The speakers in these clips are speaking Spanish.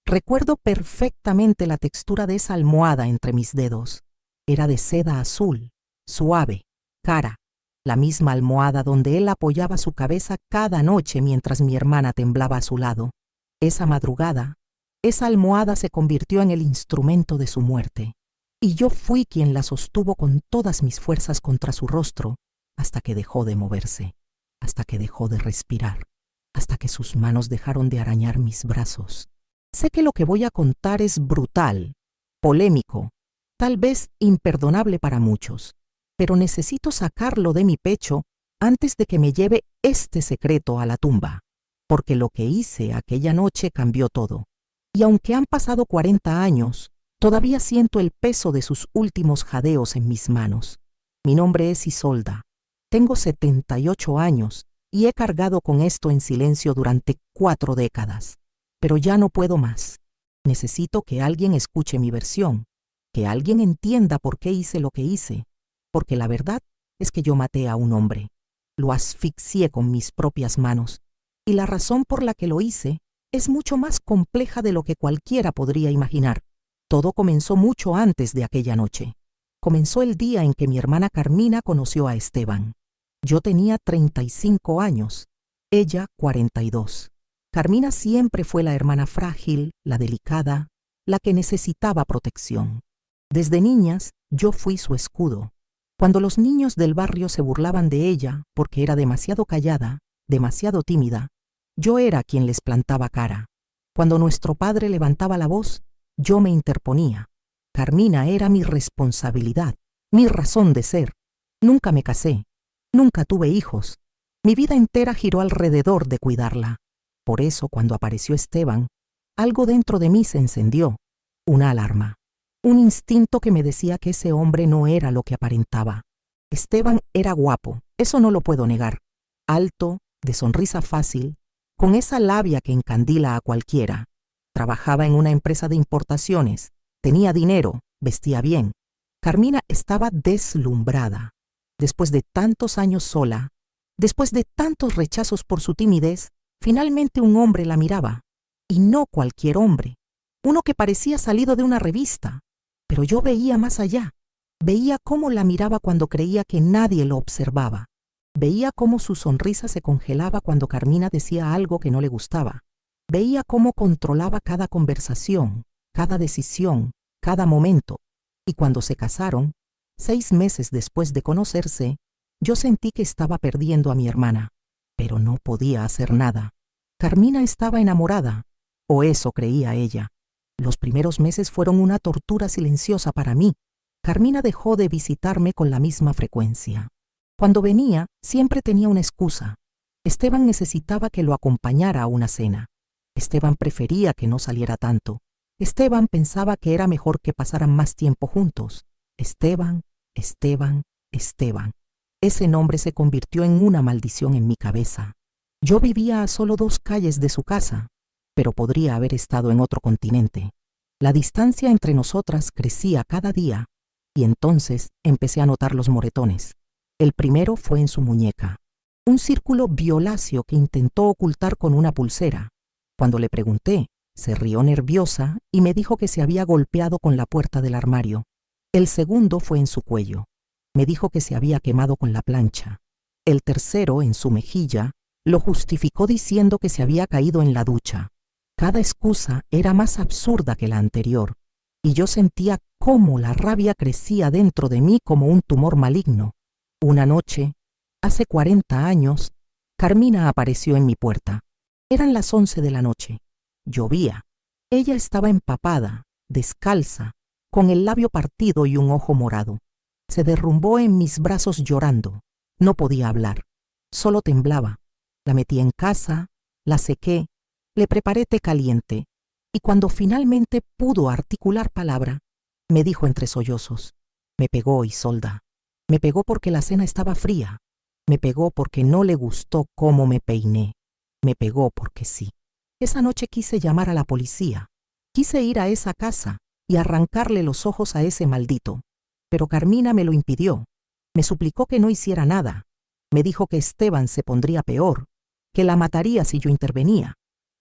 Recuerdo perfectamente la textura de esa almohada entre mis dedos. Era de seda azul, suave, cara, la misma almohada donde él apoyaba su cabeza cada noche mientras mi hermana temblaba a su lado. Esa madrugada, esa almohada se convirtió en el instrumento de su muerte, y yo fui quien la sostuvo con todas mis fuerzas contra su rostro hasta que dejó de moverse, hasta que dejó de respirar, hasta que sus manos dejaron de arañar mis brazos. Sé que lo que voy a contar es brutal, polémico, tal vez imperdonable para muchos, pero necesito sacarlo de mi pecho antes de que me lleve este secreto a la tumba, porque lo que hice aquella noche cambió todo. Y aunque han pasado 40 años, todavía siento el peso de sus últimos jadeos en mis manos. Mi nombre es Isolda. Tengo 78 años y he cargado con esto en silencio durante 4 décadas. Pero ya no puedo más. Necesito que alguien escuche mi versión, que alguien entienda por qué hice lo que hice, porque la verdad es que yo maté a un hombre. Lo asfixié con mis propias manos, y la razón por la que lo hice es mucho más compleja de lo que cualquiera podría imaginar. Todo comenzó mucho antes de aquella noche. Comenzó el día en que mi hermana Carmina conoció a Esteban. Yo tenía 35 años, ella 42. Carmina siempre fue la hermana frágil, la delicada, la que necesitaba protección. Desde niñas, yo fui su escudo. Cuando los niños del barrio se burlaban de ella porque era demasiado callada, demasiado tímida, yo era quien les plantaba cara. Cuando nuestro padre levantaba la voz, yo me interponía. Carmina era mi responsabilidad, mi razón de ser. Nunca me casé, nunca tuve hijos. Mi vida entera giró alrededor de cuidarla. Por eso, cuando apareció Esteban, algo dentro de mí se encendió, una alarma, un instinto que me decía que ese hombre no era lo que aparentaba. Esteban era guapo, eso no lo puedo negar. Alto, de sonrisa fácil, con esa labia que encandila a cualquiera. Trabajaba en una empresa de importaciones, tenía dinero, vestía bien. Carmina estaba deslumbrada. Después de tantos años sola, después de tantos rechazos por su timidez, finalmente un hombre la miraba, y no cualquier hombre, uno que parecía salido de una revista. Pero yo veía más allá, veía cómo la miraba cuando creía que nadie lo observaba, veía cómo su sonrisa se congelaba cuando Carmina decía algo que no le gustaba, veía cómo controlaba cada conversación, cada decisión, cada momento, y cuando se casaron, 6 meses después de conocerse, yo sentí que estaba perdiendo a mi hermana. Pero no podía hacer nada. Carmina estaba enamorada, o eso creía ella. Los primeros meses fueron una tortura silenciosa para mí. Carmina dejó de visitarme con la misma frecuencia. Cuando venía, siempre tenía una excusa. Esteban necesitaba que lo acompañara a una cena. Esteban prefería que no saliera tanto. Esteban pensaba que era mejor que pasaran más tiempo juntos. Esteban, Esteban, Esteban. Ese nombre se convirtió en una maldición en mi cabeza. Yo vivía a solo 2 calles de su casa, pero podría haber estado en otro continente. La distancia entre nosotras crecía cada día, y entonces empecé a notar los moretones. El primero fue en su muñeca, un círculo violáceo que intentó ocultar con una pulsera. Cuando le pregunté, se rió nerviosa y me dijo que se había golpeado con la puerta del armario. El segundo fue en su cuello. Me dijo que se había quemado con la plancha. El tercero, en su mejilla, lo justificó diciendo que se había caído en la ducha. Cada excusa era más absurda que la anterior, y yo sentía cómo la rabia crecía dentro de mí como un tumor maligno. Una noche, hace 40 años, Carmina apareció en mi puerta. Eran las 11 de la noche. Llovía. Ella estaba empapada, descalza, con el labio partido y un ojo morado. Se derrumbó en mis brazos llorando. No podía hablar. Solo temblaba. La metí en casa, la sequé, le preparé té caliente, y cuando finalmente pudo articular palabra, me dijo entre sollozos: me pegó, Isolda. Me pegó porque la cena estaba fría. Me pegó porque no le gustó cómo me peiné. Me pegó porque sí. Esa noche quise llamar a la policía. Quise ir a esa casa y arrancarle los ojos a ese maldito. Pero Carmina me lo impidió. Me suplicó que no hiciera nada. Me dijo que Esteban se pondría peor, que la mataría si yo intervenía.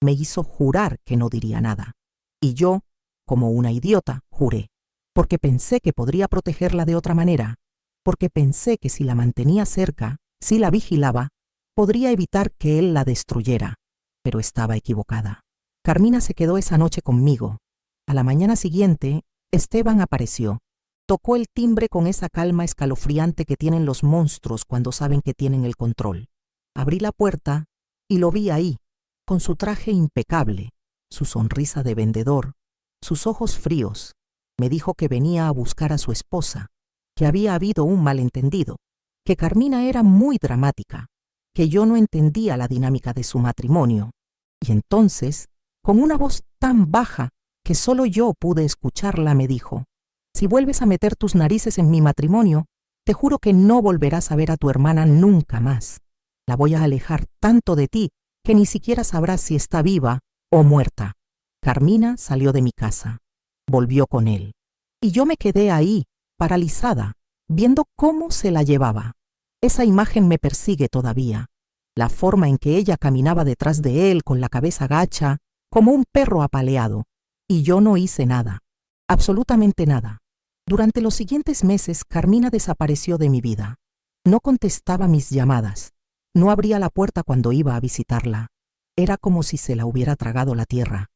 Me hizo jurar que no diría nada. Y yo, como una idiota, juré, porque pensé que podría protegerla de otra manera, porque pensé que si la mantenía cerca, si la vigilaba, podría evitar que él la destruyera. Pero estaba equivocada. Carmina se quedó esa noche conmigo. A la mañana siguiente, Esteban apareció. Tocó el timbre con esa calma escalofriante que tienen los monstruos cuando saben que tienen el control. Abrí la puerta y lo vi ahí, con su traje impecable, su sonrisa de vendedor, sus ojos fríos. Me dijo que venía a buscar a su esposa, que había habido un malentendido, que Carmina era muy dramática, que yo no entendía la dinámica de su matrimonio. Y entonces, con una voz tan baja que solo yo pude escucharla, me dijo: si vuelves a meter tus narices en mi matrimonio, te juro que no volverás a ver a tu hermana nunca más. La voy a alejar tanto de ti que ni siquiera sabrás si está viva o muerta. Carmina salió de mi casa. Volvió con él. Y yo me quedé ahí, paralizada, viendo cómo se la llevaba. Esa imagen me persigue todavía. La forma en que ella caminaba detrás de él con la cabeza gacha, como un perro apaleado. Y yo no hice nada. Absolutamente nada. Durante los siguientes meses, Carmina desapareció de mi vida. No contestaba mis llamadas. No abría la puerta cuando iba a visitarla. Era como si se la hubiera tragado la tierra.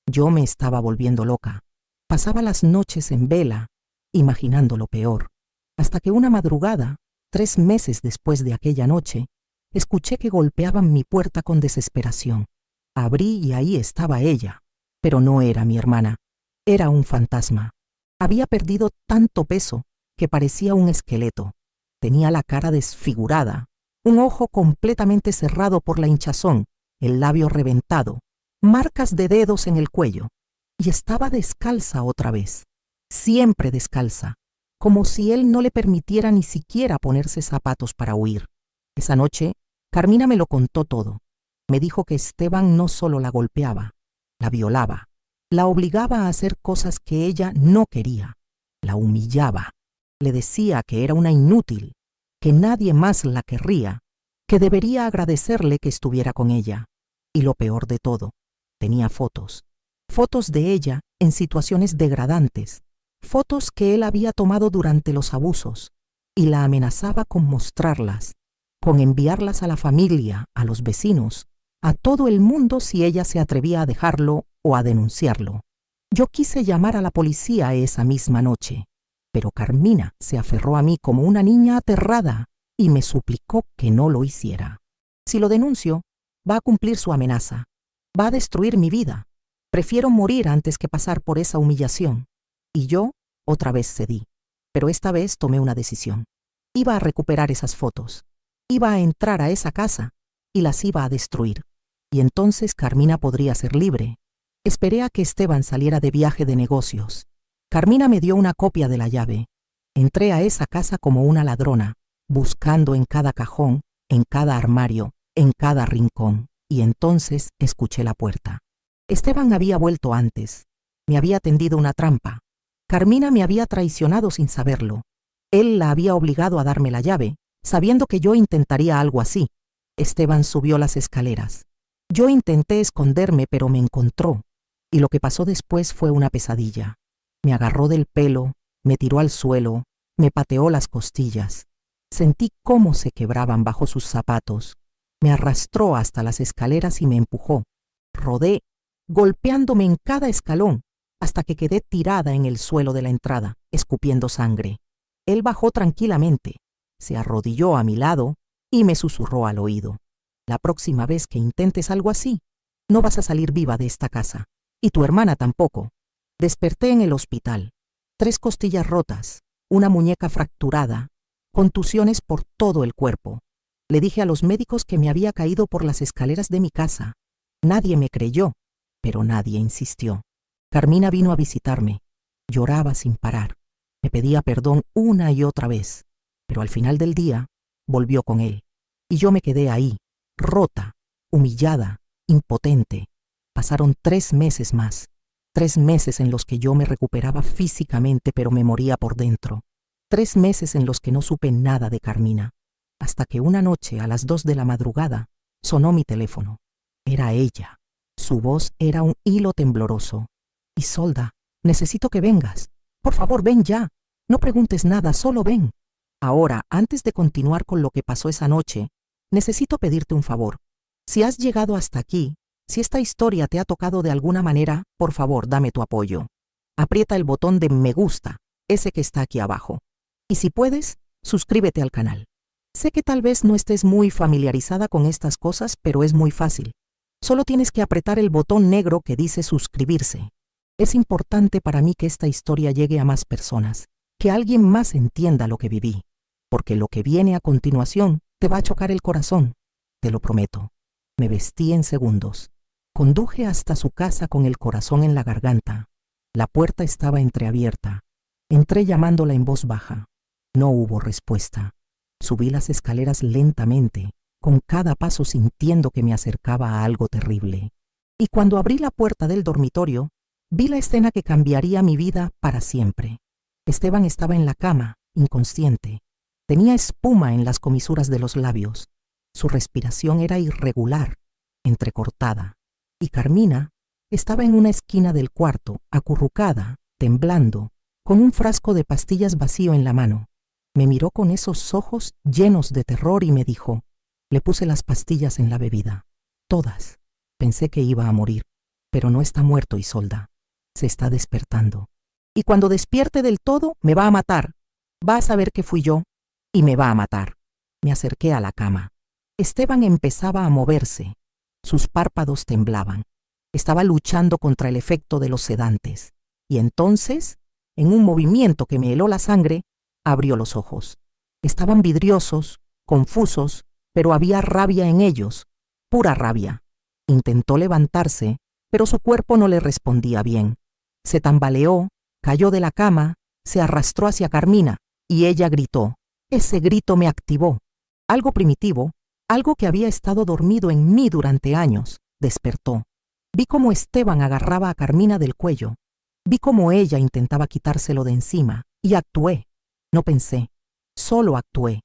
Yo me estaba volviendo loca. Pasaba las noches en vela, imaginando lo peor. Hasta que una madrugada, 3 meses después de aquella noche, escuché que golpeaban mi puerta con desesperación. Abrí y ahí estaba ella. Pero no era mi hermana. Era un fantasma. Había perdido tanto peso que parecía un esqueleto. Tenía la cara desfigurada, un ojo completamente cerrado por la hinchazón, el labio reventado, marcas de dedos en el cuello. Y estaba descalza otra vez, siempre descalza, como si él no le permitiera ni siquiera ponerse zapatos para huir. Esa noche, Carmina me lo contó todo. Me dijo que Esteban no solo la golpeaba, la violaba, la obligaba a hacer cosas que ella no quería, la humillaba, le decía que era una inútil, que nadie más la querría, que debería agradecerle que estuviera con ella. Y lo peor de todo, tenía fotos de ella en situaciones degradantes, fotos que él había tomado durante los abusos, y la amenazaba con mostrarlas, con enviarlas a la familia, a los vecinos, a todo el mundo si ella se atrevía a dejarlo o a denunciarlo. Yo quise llamar a la policía esa misma noche, pero Carmina se aferró a mí como una niña aterrada y me suplicó que no lo hiciera. Si lo denuncio, va a cumplir su amenaza, va a destruir mi vida. Prefiero morir antes que pasar por esa humillación. Y yo otra vez cedí, pero esta vez tomé una decisión. Iba a recuperar esas fotos, iba a entrar a esa casa y las iba a destruir. Y entonces Carmina podría ser libre. Esperé a que Esteban saliera de viaje de negocios. Carmina me dio una copia de la llave. Entré a esa casa como una ladrona, buscando en cada cajón, en cada armario, en cada rincón. Y entonces escuché la puerta. Esteban había vuelto antes. Me había tendido una trampa. Carmina me había traicionado sin saberlo. Él la había obligado a darme la llave, sabiendo que yo intentaría algo así. Esteban subió las escaleras. Yo intenté esconderme, pero me encontró. Y lo que pasó después fue una pesadilla. Me agarró del pelo, me tiró al suelo, me pateó las costillas. Sentí cómo se quebraban bajo sus zapatos. Me arrastró hasta las escaleras y me empujó. Rodé, golpeándome en cada escalón, hasta que quedé tirada en el suelo de la entrada, escupiendo sangre. Él bajó tranquilamente, se arrodilló a mi lado y me susurró al oído: la próxima vez que intentes algo así, no vas a salir viva de esta casa, y tu hermana tampoco. Desperté en el hospital, 3 costillas rotas, una muñeca fracturada, contusiones por todo el cuerpo. Le dije a los médicos que me había caído por las escaleras de mi casa. Nadie me creyó, pero nadie insistió. Carmina vino a visitarme. Lloraba sin parar. Me pedía perdón una y otra vez, pero al final del día volvió con él. Y yo me quedé ahí, rota, humillada, impotente. Pasaron 3 meses más. 3 meses en los que yo me recuperaba físicamente, pero me moría por dentro. 3 meses en los que no supe nada de Carmina. Hasta que una noche, a las 2 de la madrugada, sonó mi teléfono. Era ella. Su voz era un hilo tembloroso. Isolda, necesito que vengas. Por favor, ven ya. No preguntes nada, solo ven. Ahora, antes de continuar con lo que pasó esa noche, necesito pedirte un favor. Si has llegado hasta aquí, si esta historia te ha tocado de alguna manera, por favor, dame tu apoyo. Aprieta el botón de me gusta, ese que está aquí abajo. Y si puedes, suscríbete al canal. Sé que tal vez no estés muy familiarizada con estas cosas, pero es muy fácil. Solo tienes que apretar el botón negro que dice suscribirse. Es importante para mí que esta historia llegue a más personas, que alguien más entienda lo que viví, porque lo que viene a continuación te va a chocar el corazón, te lo prometo. Me vestí en segundos. Conduje hasta su casa con el corazón en la garganta. La puerta estaba entreabierta. Entré llamándola en voz baja. No hubo respuesta. Subí las escaleras lentamente, con cada paso sintiendo que me acercaba a algo terrible. Y cuando abrí la puerta del dormitorio, vi la escena que cambiaría mi vida para siempre. Esteban estaba en la cama, inconsciente. Tenía espuma en las comisuras de los labios. Su respiración era irregular, entrecortada. Y Carmina estaba en una esquina del cuarto, acurrucada, temblando, con un frasco de pastillas vacío en la mano. Me miró con esos ojos llenos de terror y me dijo, le puse las pastillas en la bebida. Todas. Pensé que iba a morir, pero no está muerto, Isolda. Se está despertando. Y cuando despierte del todo, me va a matar. Va a saber que fui yo y me va a matar. Me acerqué a la cama. Esteban empezaba a moverse. Sus párpados temblaban. Estaba luchando contra el efecto de los sedantes. Y entonces, en un movimiento que me heló la sangre, abrió los ojos. Estaban vidriosos, confusos, pero había rabia en ellos, pura rabia. Intentó levantarse, pero su cuerpo no le respondía bien. Se tambaleó, cayó de la cama, se arrastró hacia Carmina, y ella gritó. Ese grito me activó. Algo primitivo, algo que había estado dormido en mí durante años, despertó. Vi cómo Esteban agarraba a Carmina del cuello. Vi cómo ella intentaba quitárselo de encima, y actué. No pensé, solo actué.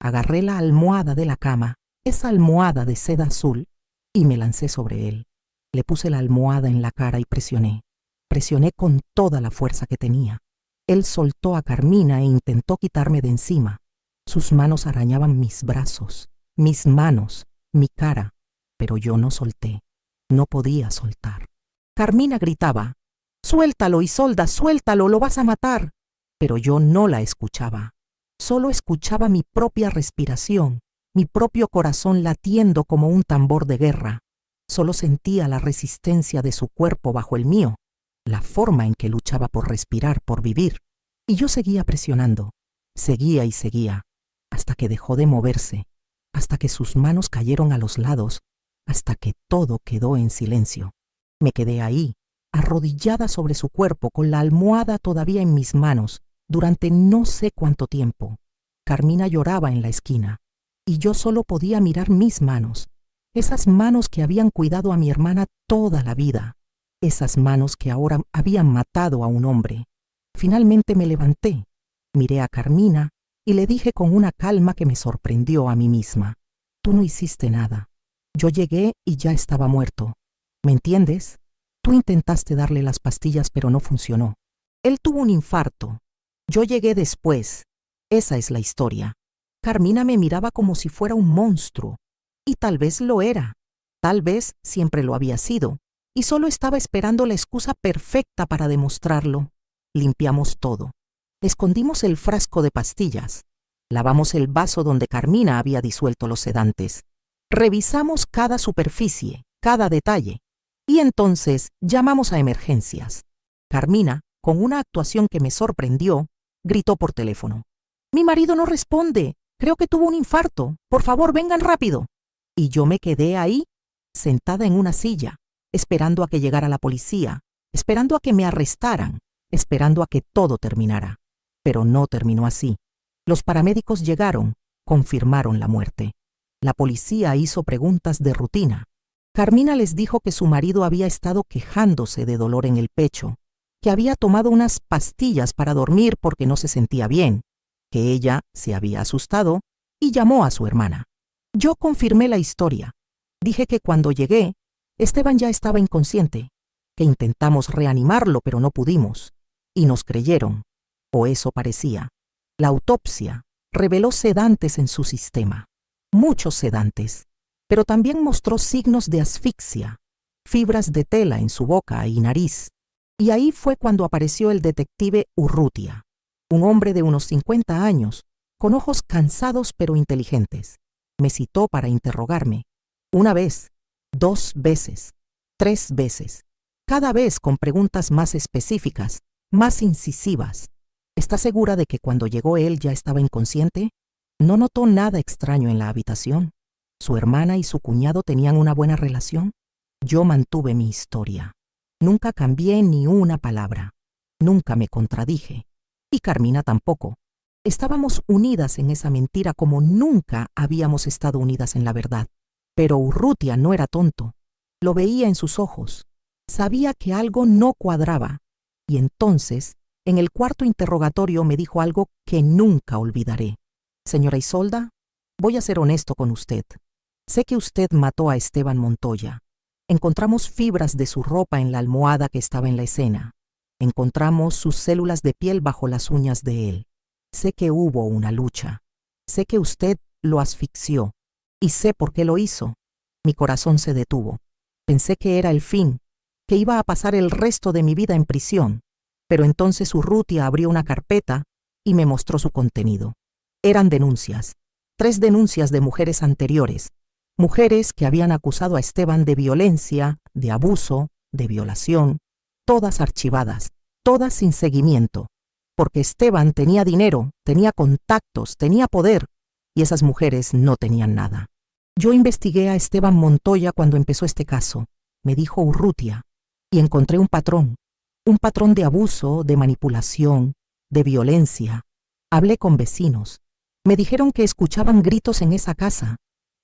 Agarré la almohada de la cama, esa almohada de seda azul, y me lancé sobre él. Le puse la almohada en la cara y presioné. Presioné con toda la fuerza que tenía. Él soltó a Carmina e intentó quitarme de encima. Sus manos arañaban mis brazos, mis manos, mi cara, pero yo no solté. No podía soltar. Carmina gritaba, «Suéltalo, Isolda, suéltalo, lo vas a matar». Pero yo no la escuchaba. Solo escuchaba mi propia respiración, mi propio corazón latiendo como un tambor de guerra. Solo sentía la resistencia de su cuerpo bajo el mío, la forma en que luchaba por respirar, por vivir. Y yo seguía presionando, seguía y seguía, hasta que dejó de moverse, hasta que sus manos cayeron a los lados, hasta que todo quedó en silencio. Me quedé ahí, arrodillada sobre su cuerpo, con la almohada todavía en mis manos, durante no sé cuánto tiempo. Carmina lloraba en la esquina, y yo solo podía mirar mis manos, esas manos que habían cuidado a mi hermana toda la vida, esas manos que ahora habían matado a un hombre. Finalmente me levanté, miré a Carmina y le dije con una calma que me sorprendió a mí misma, «Tú no hiciste nada. Yo llegué y ya estaba muerto. ¿Me entiendes? Tú intentaste darle las pastillas, pero no funcionó. Él tuvo un infarto. Yo llegué después. Esa es la historia». Carmina me miraba como si fuera un monstruo. Y tal vez lo era. Tal vez siempre lo había sido. Y solo estaba esperando la excusa perfecta para demostrarlo. Limpiamos todo. Escondimos el frasco de pastillas. Lavamos el vaso donde Carmina había disuelto los sedantes. Revisamos cada superficie, cada detalle. Y entonces llamamos a emergencias. Carmina, con una actuación que me sorprendió, gritó por teléfono. «Mi marido no responde. Creo que tuvo un infarto. Por favor, vengan rápido». Y yo me quedé ahí, sentada en una silla, esperando a que llegara la policía, esperando a que me arrestaran, esperando a que todo terminara. Pero no terminó así. Los paramédicos llegaron, confirmaron la muerte. La policía hizo preguntas de rutina. Carmina les dijo que su marido había estado quejándose de dolor en el pecho, que había tomado unas pastillas para dormir porque no se sentía bien, que ella se había asustado y llamó a su hermana. Yo confirmé la historia. Dije que cuando llegué, Esteban ya estaba inconsciente, que intentamos reanimarlo pero no pudimos, y nos creyeron, o eso parecía. La autopsia reveló sedantes en su sistema, muchos sedantes, pero también mostró signos de asfixia, fibras de tela en su boca y nariz. Y ahí fue cuando apareció el detective Urrutia, un hombre de unos 50 años, con ojos cansados pero inteligentes. Me citó para interrogarme. Una vez, 2 veces, 3 veces, cada vez con preguntas más específicas, más incisivas. ¿Está segura de que cuando llegó él ya estaba inconsciente? ¿No notó nada extraño en la habitación? ¿Su hermana y su cuñado tenían una buena relación? Yo mantuve mi historia. Nunca cambié ni una palabra. Nunca me contradije. Y Carmina tampoco. Estábamos unidas en esa mentira como nunca habíamos estado unidas en la verdad. Pero Urrutia no era tonto. Lo veía en sus ojos. Sabía que algo no cuadraba. Y entonces, en el cuarto interrogatorio me dijo algo que nunca olvidaré. Señora Isolda, voy a ser honesto con usted. Sé que usted mató a Esteban Montoya. Encontramos fibras de su ropa en la almohada que estaba en la escena. Encontramos sus células de piel bajo las uñas de él. Sé que hubo una lucha. Sé que usted lo asfixió. Y sé por qué lo hizo. Mi corazón se detuvo. Pensé que era el fin, que iba a pasar el resto de mi vida en prisión. Pero entonces Urrutia abrió una carpeta y me mostró su contenido. Eran denuncias. 3 denuncias de mujeres anteriores. Mujeres que habían acusado a Esteban de violencia, de abuso, de violación. Todas archivadas, todas sin seguimiento. Porque Esteban tenía dinero, tenía contactos, tenía poder. Y esas mujeres no tenían nada. Yo investigué a Esteban Montoya cuando empezó este caso, me dijo Urrutia, y encontré un patrón de abuso, de manipulación, de violencia. Hablé con vecinos. Me dijeron que escuchaban gritos en esa casa.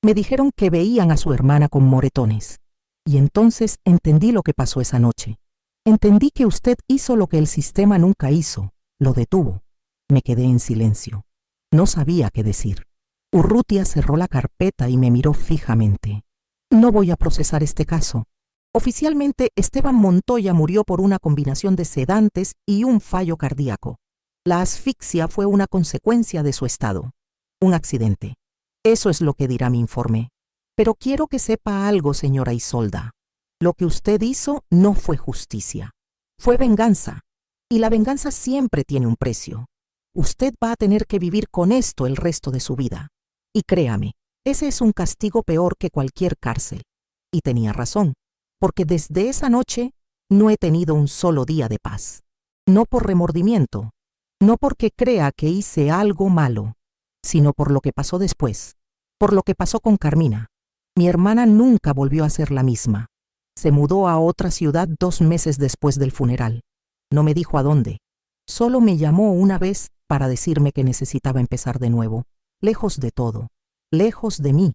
Me dijeron que veían a su hermana con moretones. Y entonces entendí lo que pasó esa noche. Entendí que usted hizo lo que el sistema nunca hizo, lo detuvo. Me quedé en silencio. No sabía qué decir. Urrutia cerró la carpeta y me miró fijamente. No voy a procesar este caso. Oficialmente, Esteban Montoya murió por una combinación de sedantes y un fallo cardíaco. La asfixia fue una consecuencia de su estado. Un accidente. Eso es lo que dirá mi informe. Pero quiero que sepa algo, señora Isolda. Lo que usted hizo no fue justicia. Fue venganza. Y la venganza siempre tiene un precio. Usted va a tener que vivir con esto el resto de su vida. Y créame, ese es un castigo peor que cualquier cárcel. Y tenía razón, porque desde esa noche no he tenido un solo día de paz. No por remordimiento, no porque crea que hice algo malo, sino por lo que pasó después, por lo que pasó con Carmina. Mi hermana nunca volvió a ser la misma. Se mudó a otra ciudad 2 meses después del funeral. No me dijo a dónde. Solo me llamó una vez para decirme que necesitaba empezar de nuevo, lejos de todo, lejos de mí.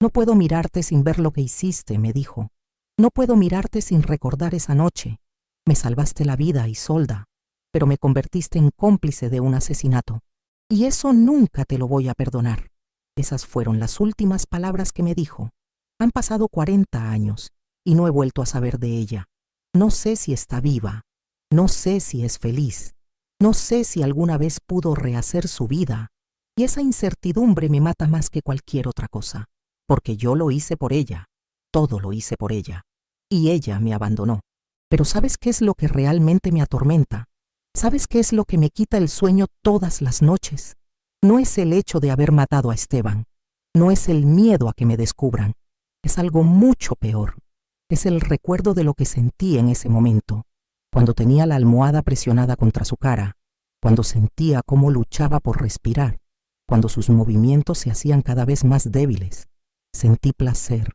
No puedo mirarte sin ver lo que hiciste, me dijo. No puedo mirarte sin recordar esa noche. Me salvaste la vida, Isolda, pero me convertiste en cómplice de un asesinato. Y eso nunca te lo voy a perdonar. Esas fueron las últimas palabras que me dijo. Han pasado 40 años y no he vuelto a saber de ella. No sé si está viva. No sé si es feliz. No sé si alguna vez pudo rehacer su vida. Y esa incertidumbre me mata más que cualquier otra cosa. Porque yo lo hice por ella. Todo lo hice por ella. Y ella me abandonó. Pero ¿sabes qué es lo que realmente me atormenta? ¿Sabes qué es lo que me quita el sueño todas las noches? No es el hecho de haber matado a Esteban. No es el miedo a que me descubran. Es algo mucho peor. Es el recuerdo de lo que sentí en ese momento, cuando tenía la almohada presionada contra su cara, cuando sentía cómo luchaba por respirar, cuando sus movimientos se hacían cada vez más débiles. Sentí placer,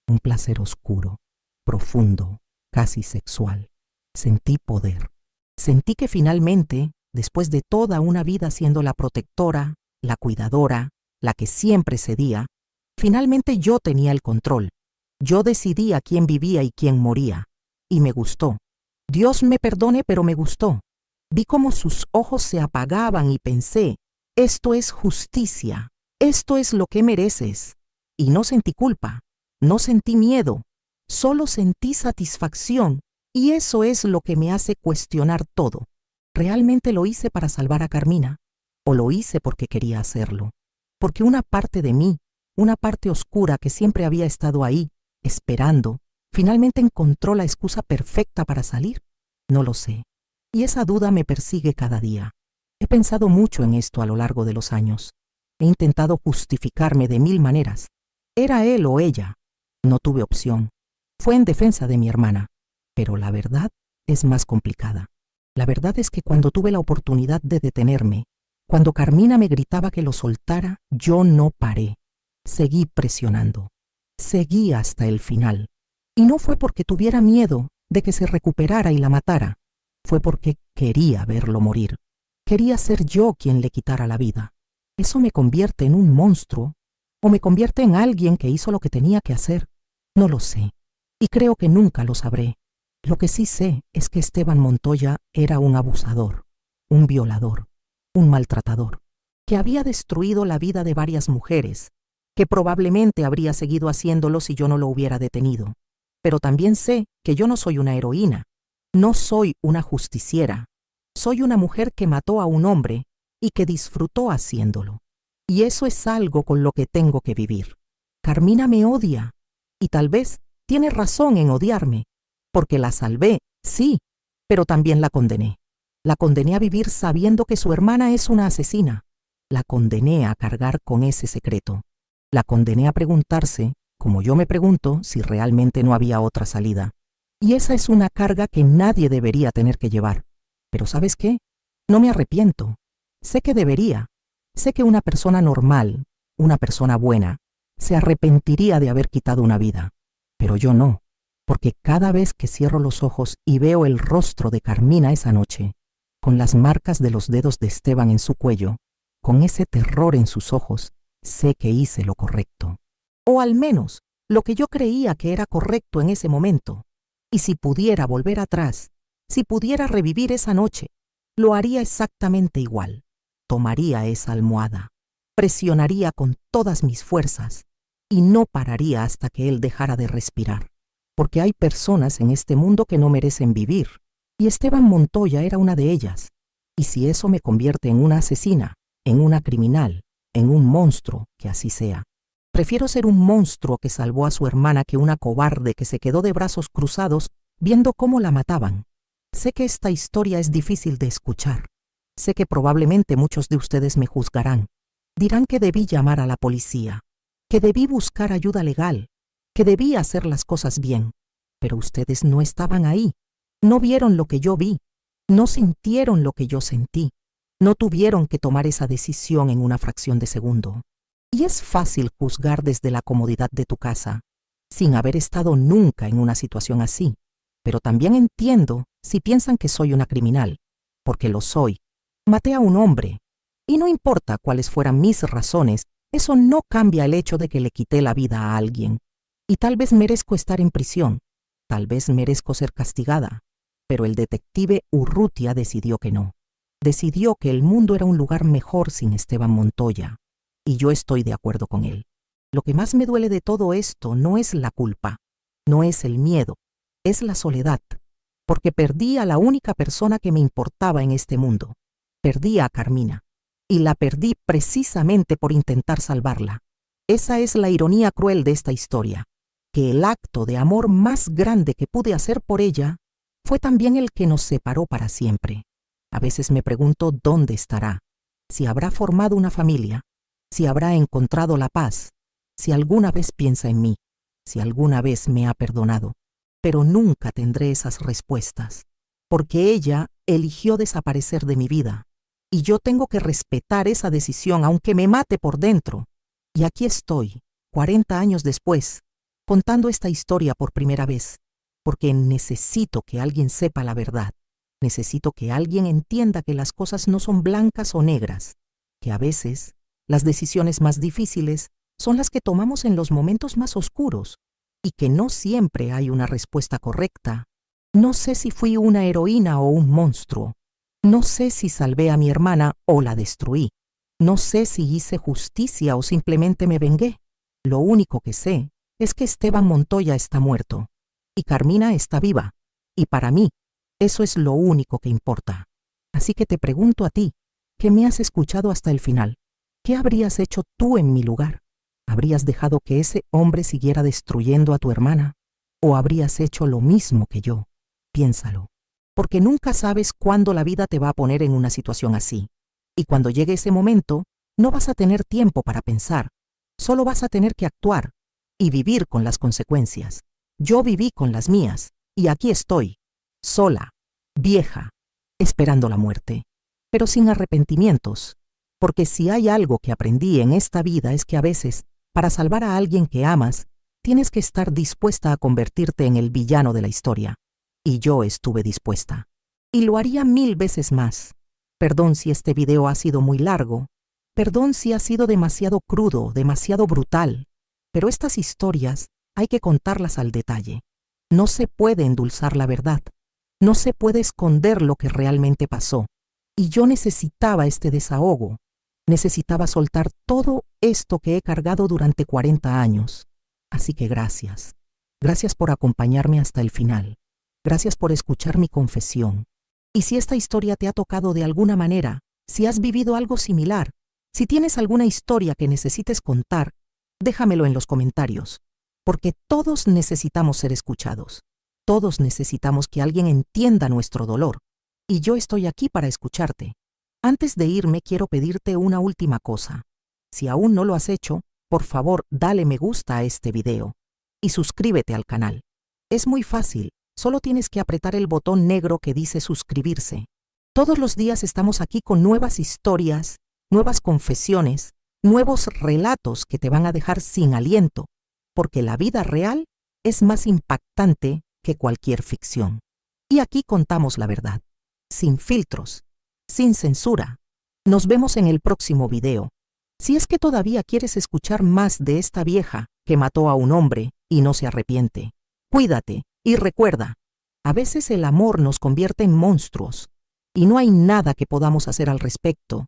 un placer oscuro, profundo, casi sexual. Sentí poder. Sentí que finalmente, después de toda una vida siendo la protectora, la cuidadora, la que siempre cedía, finalmente yo tenía el control. Yo decidía quién vivía y quién moría. Y me gustó. Dios me perdone, pero me gustó. Vi cómo sus ojos se apagaban y pensé, esto es justicia, esto es lo que mereces. Y no sentí culpa, no sentí miedo, solo sentí satisfacción Y eso es lo que me hace cuestionar todo. ¿Realmente lo hice para salvar a Carmina? ¿O lo hice porque quería hacerlo? Porque una parte de mí, una parte oscura que siempre había estado ahí, esperando, finalmente encontró la excusa perfecta para salir. No lo sé. Y esa duda me persigue cada día. He pensado mucho en esto a lo largo de los años. He intentado justificarme de 1000 maneras. Era él o ella. No tuve opción. Fue en defensa de mi hermana. Pero la verdad es más complicada. La verdad es que cuando tuve la oportunidad de detenerme, cuando Carmina me gritaba que lo soltara, yo no paré. Seguí presionando. Seguí hasta el final. Y no fue porque tuviera miedo de que se recuperara y la matara. Fue porque quería verlo morir. Quería ser yo quien le quitara la vida. ¿Eso me convierte en un monstruo? ¿O me convierte en alguien que hizo lo que tenía que hacer? No lo sé. Y creo que nunca lo sabré. Lo que sí sé es que Esteban Montoya era un abusador, un violador, un maltratador, que había destruido la vida de varias mujeres, que probablemente habría seguido haciéndolo si yo no lo hubiera detenido. Pero también sé que yo no soy una heroína, no soy una justiciera, soy una mujer que mató a un hombre y que disfrutó haciéndolo. Y eso es algo con lo que tengo que vivir. Carmina me odia, y tal vez tiene razón en odiarme, porque la salvé, sí, pero también la condené. La condené a vivir sabiendo que su hermana es una asesina. La condené a cargar con ese secreto. La condené a preguntarse, como yo me pregunto, si realmente no había otra salida. Y esa es una carga que nadie debería tener que llevar. Pero ¿sabes qué? No me arrepiento. Sé que debería. Sé que una persona normal, una persona buena, se arrepentiría de haber quitado una vida. Pero yo no. Porque cada vez que cierro los ojos y veo el rostro de Carmina esa noche, con las marcas de los dedos de Esteban en su cuello, con ese terror en sus ojos, sé que hice lo correcto. O al menos, lo que yo creía que era correcto en ese momento. Y si pudiera volver atrás, si pudiera revivir esa noche, lo haría exactamente igual. Tomaría esa almohada, presionaría con todas mis fuerzas y no pararía hasta que él dejara de respirar. Porque hay personas en este mundo que no merecen vivir, y Esteban Montoya era una de ellas. Y si eso me convierte en una asesina, en una criminal, en un monstruo, que así sea. Prefiero ser un monstruo que salvó a su hermana que una cobarde que se quedó de brazos cruzados viendo cómo la mataban. Sé que esta historia es difícil de escuchar. Sé que probablemente muchos de ustedes me juzgarán. Dirán que debí llamar a la policía, que debí buscar ayuda legal, que debí hacer las cosas bien. Pero ustedes no estaban ahí. No vieron lo que yo vi. No sintieron lo que yo sentí. No tuvieron que tomar esa decisión en una fracción de segundo. Y es fácil juzgar desde la comodidad de tu casa, sin haber estado nunca en una situación así. Pero también entiendo si piensan que soy una criminal, porque lo soy. Maté a un hombre. Y no importa cuáles fueran mis razones, eso no cambia el hecho de que le quité la vida a alguien. Y tal vez merezco estar en prisión. Tal vez merezco ser castigada. Pero el detective Urrutia decidió que no. Decidió que el mundo era un lugar mejor sin Esteban Montoya. Y yo estoy de acuerdo con él. Lo que más me duele de todo esto no es la culpa, no es el miedo, es la soledad. Porque perdí a la única persona que me importaba en este mundo. Perdí a Carmina. Y la perdí precisamente por intentar salvarla. Esa es la ironía cruel de esta historia. Que el acto de amor más grande que pude hacer por ella fue también el que nos separó para siempre. A veces me pregunto dónde estará, si habrá formado una familia, si habrá encontrado la paz, si alguna vez piensa en mí, si alguna vez me ha perdonado. Pero nunca tendré esas respuestas, porque ella eligió desaparecer de mi vida, y yo tengo que respetar esa decisión aunque me mate por dentro. Y aquí estoy, 40 años después, contando esta historia por primera vez, porque necesito que alguien sepa la verdad. Necesito que alguien entienda que las cosas no son blancas o negras, que a veces las decisiones más difíciles son las que tomamos en los momentos más oscuros y que no siempre hay una respuesta correcta. No sé si fui una heroína o un monstruo. No sé si salvé a mi hermana o la destruí. No sé si hice justicia o simplemente me vengué. Lo único que sé es que Esteban Montoya está muerto y Carmina está viva Y para mí, eso es lo único que importa. Así que te pregunto a ti, que me has escuchado hasta el final, ¿qué habrías hecho tú en mi lugar? ¿Habrías dejado que ese hombre siguiera destruyendo a tu hermana? ¿O habrías hecho lo mismo que yo? Piénsalo, porque nunca sabes cuándo la vida te va a poner en una situación así. Y cuando llegue ese momento, no vas a tener tiempo para pensar, solo vas a tener que actuar y vivir con las consecuencias. Yo viví con las mías, y aquí estoy, sola, vieja, esperando la muerte, pero sin arrepentimientos, porque si hay algo que aprendí en esta vida es que a veces, para salvar a alguien que amas, tienes que estar dispuesta a convertirte en el villano de la historia. Y yo estuve dispuesta. Y lo haría 1000 veces más. Perdón si este video ha sido muy largo, perdón si ha sido demasiado crudo, demasiado brutal, pero estas historias hay que contarlas al detalle. No se puede endulzar la verdad, no se puede esconder lo que realmente pasó. Y yo necesitaba este desahogo, necesitaba soltar todo esto que he cargado durante 40 años. Así que gracias. Gracias por acompañarme hasta el final. Gracias por escuchar mi confesión. Y si esta historia te ha tocado de alguna manera, si has vivido algo similar, si tienes alguna historia que necesites contar, déjamelo en los comentarios, porque todos necesitamos ser escuchados. Todos necesitamos que alguien entienda nuestro dolor. Y yo estoy aquí para escucharte. Antes de irme, quiero pedirte una última cosa. Si aún no lo has hecho, por favor, dale me gusta a este video y suscríbete al canal. Es muy fácil, solo tienes que apretar el botón negro que dice suscribirse. Todos los días estamos aquí con nuevas historias, nuevas confesiones, nuevos relatos que te van a dejar sin aliento, porque la vida real es más impactante que cualquier ficción. Y aquí contamos la verdad, sin filtros, sin censura. Nos vemos en el próximo video. Si es que todavía quieres escuchar más de esta vieja que mató a un hombre y no se arrepiente, cuídate y recuerda, a veces el amor nos convierte en monstruos y no hay nada que podamos hacer al respecto